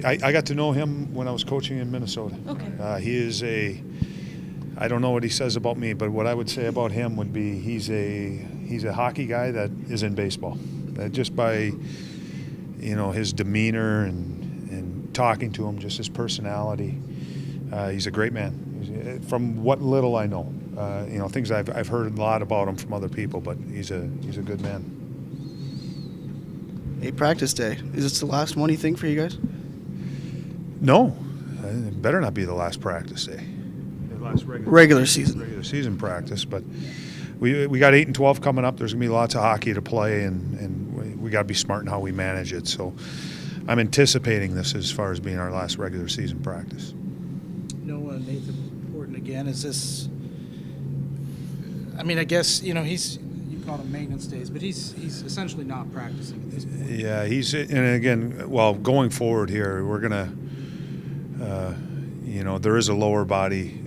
I got to know him when I was coaching in Minnesota. Okay. He is I don't know what he says about me, but what I would say about him would be he's a hockey guy that is in baseball. Just by his demeanor and talking to him, just his personality, he's a great man. From what little I know, things I've heard a lot about him from other people, but he's a good man. Hey, practice day. Is this the last one, you think, for you guys? No, it better not be the last practice day. The last regular season practice, but we got 8 and 12 coming up. There's gonna be lots of hockey to play, and we got to be smart in how we manage it. So I'm anticipating this as far as being our last regular season practice. Nathan Horton again. Is this? I mean, I guess you call them maintenance days, but he's essentially not practicing at this point. Yeah, and again, well, going forward here, we're gonna, there is a lower body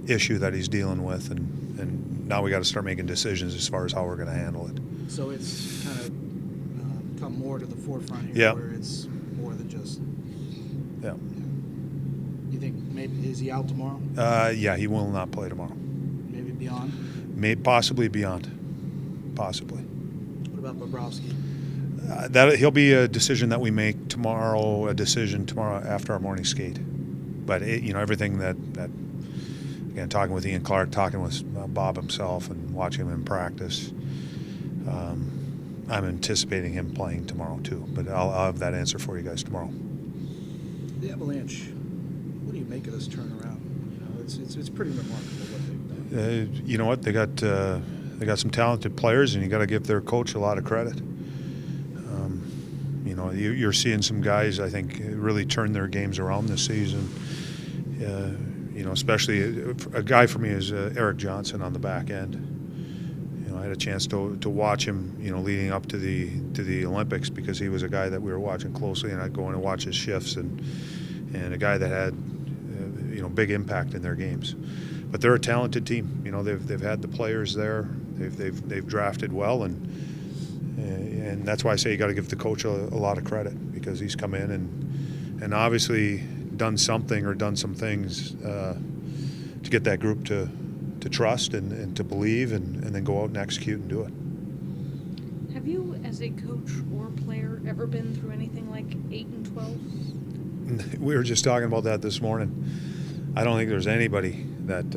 issue that he's dealing with, and now we got to start making decisions as far as how we're going to handle it. So it's kind of come more to the forefront here, Yeah. where it's more than just. Yeah. You think maybe is he out tomorrow? Yeah, he will not play tomorrow. Maybe beyond. Possibly beyond. Possibly. What about Bobrovsky? That he'll be a decision that we make tomorrow. A decision tomorrow after our morning skate. But everything that again, talking with Ian Clark, talking with Bob himself, and watching him in practice, I'm anticipating him playing tomorrow too. But I'll have that answer for you guys tomorrow. The Avalanche. What do you make of this turnaround? It's pretty remarkable what they've done. You know what? They got some talented players, and you got to give their coach a lot of credit. You're seeing some guys, I think, really turn their games around this season. Especially a guy for me is Eric Johnson on the back end. I had a chance to watch him, leading up to the Olympics, because he was a guy that we were watching closely, and I'd go in and watch his shifts, and a guy that had big impact in their games. But they're a talented team. They've had the players there. They've drafted well, and that's why I say you got to give the coach a lot of credit, because he's come in and obviously done some things to get that group to trust and to believe and then go out and execute and do it. Have you, as a coach or player, ever been through anything like 8 and 12? We were just talking about that this morning. I don't think there's anybody that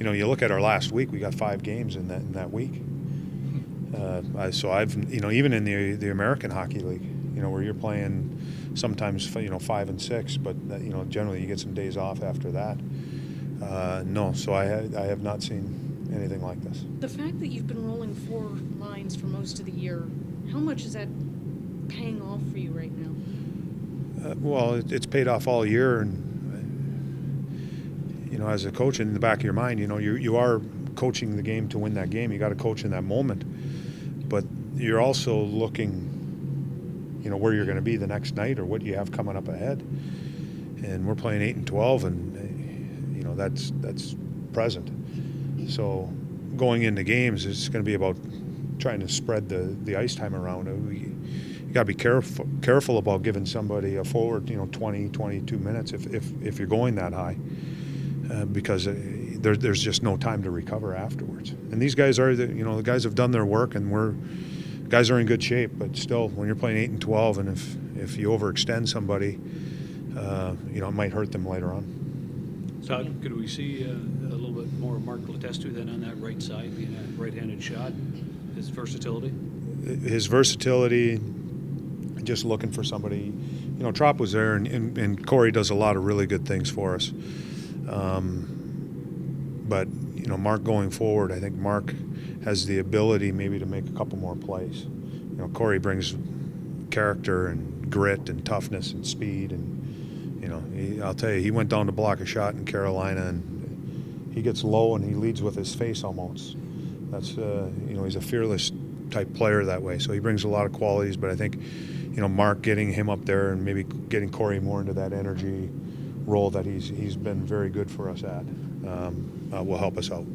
you look at our last week. We got 5 games in that week. So I've even in the American Hockey League, where you're playing sometimes 5 and 6, but generally you get some days off after that. No, so I have not seen anything like this. The fact that you've been rolling 4 lines for most of the year, how much is that paying off for you right now? Well, it's paid off all year, and as a coach, in the back of your mind, you are coaching the game to win that game. You got to coach in that moment, but you're also looking, where you're going to be the next night or what you have coming up ahead. And we're playing 8 and 12, and that's present. So going into games, it's going to be about trying to spread the ice time around. You got to be careful about giving somebody a forward, 20, 22 minutes if you're going that high, because there's just no time to recover afterwards. And these guys the guys have done their work, and guys are in good shape. But still, when you're playing 8 and 12, and if you overextend somebody, it might hurt them later on. So could we see a little bit more of Mark Letestu then on that right side, being a right-handed shot? His versatility? His versatility, just looking for somebody. Trop was there, and Corey does a lot of really good things for us. But, Mark going forward, I think Mark has the ability maybe to make a couple more plays. Corey brings character and grit and toughness and speed, and I'll tell you, he went down to block a shot in Carolina, and he gets low and he leads with his face almost. That's he's a fearless type player that way. So he brings a lot of qualities, but I think Mark getting him up there and maybe getting Corey more into that energy role that he's been very good for us at will help us out.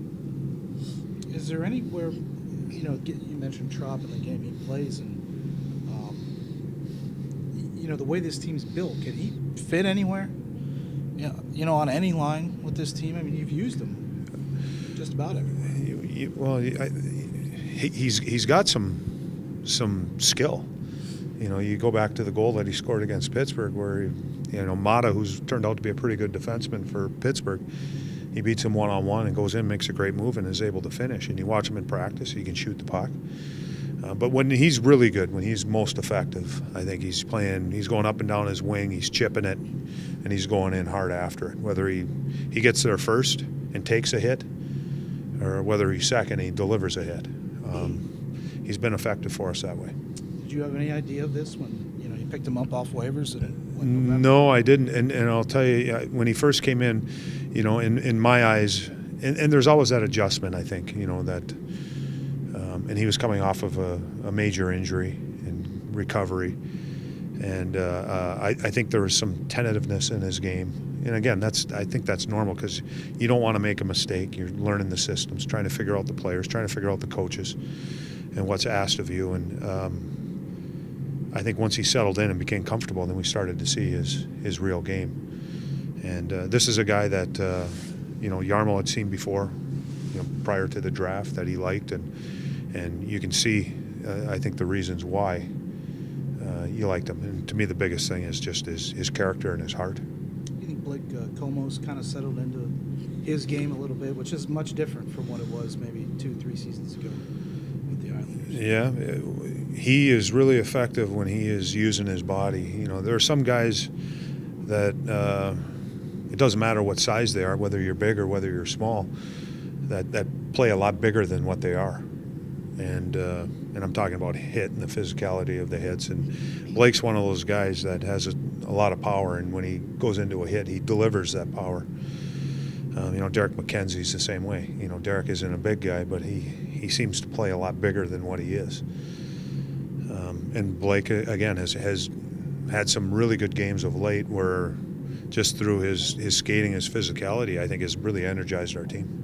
Is there anywhere, you mentioned Trop in the game he plays, and the way this team's built, can he fit anywhere? Yeah, on any line with this team. I mean, you've used him just about everywhere. Well, he's got some skill. You go back to the goal that he scored against Pittsburgh, where Mata, who's turned out to be a pretty good defenseman for Pittsburgh, he beats him one-on-one and goes in, makes a great move, and is able to finish. And you watch him in practice; he can shoot the puck. But when he's really good, when he's most effective, I think he's going up and down his wing, he's chipping it, and he's going in hard after it. Whether he gets there first and takes a hit, or whether he's second and he delivers a hit. He's been effective for us that way. Did you have any idea of this when you picked him up off waivers? And no, I didn't. And I'll tell you, when he first came in, in my eyes, and there's always that adjustment, I think, that, and he was coming off of a major injury and recovery. And I think there was some tentativeness in his game. And again, I think that's normal because you don't want to make a mistake. You're learning the systems, trying to figure out the players, trying to figure out the coaches and what's asked of you. And I think once he settled in and became comfortable, then we started to see his real game. And this is a guy that, Jarmo had seen before, prior to the draft, that he liked. And you can see, I think, the reasons why you liked him. And to me, the biggest thing is just his character and his heart. You think Blake Comeau's kind of settled into his game a little bit, which is much different from what it was maybe 2-3 seasons ago with the Islanders? Yeah, he is really effective when he is using his body. There are some guys that it doesn't matter what size they are, whether you're big or whether you're small, that play a lot bigger than what they are. And I'm talking about hit and the physicality of the hits. And Blake's one of those guys that has a lot of power, and when he goes into a hit, he delivers that power. Derek McKenzie's the same way. Derek isn't a big guy, but he seems to play a lot bigger than what he is. And Blake, again, has had some really good games of late where just through his skating, his physicality, I think has really energized our team.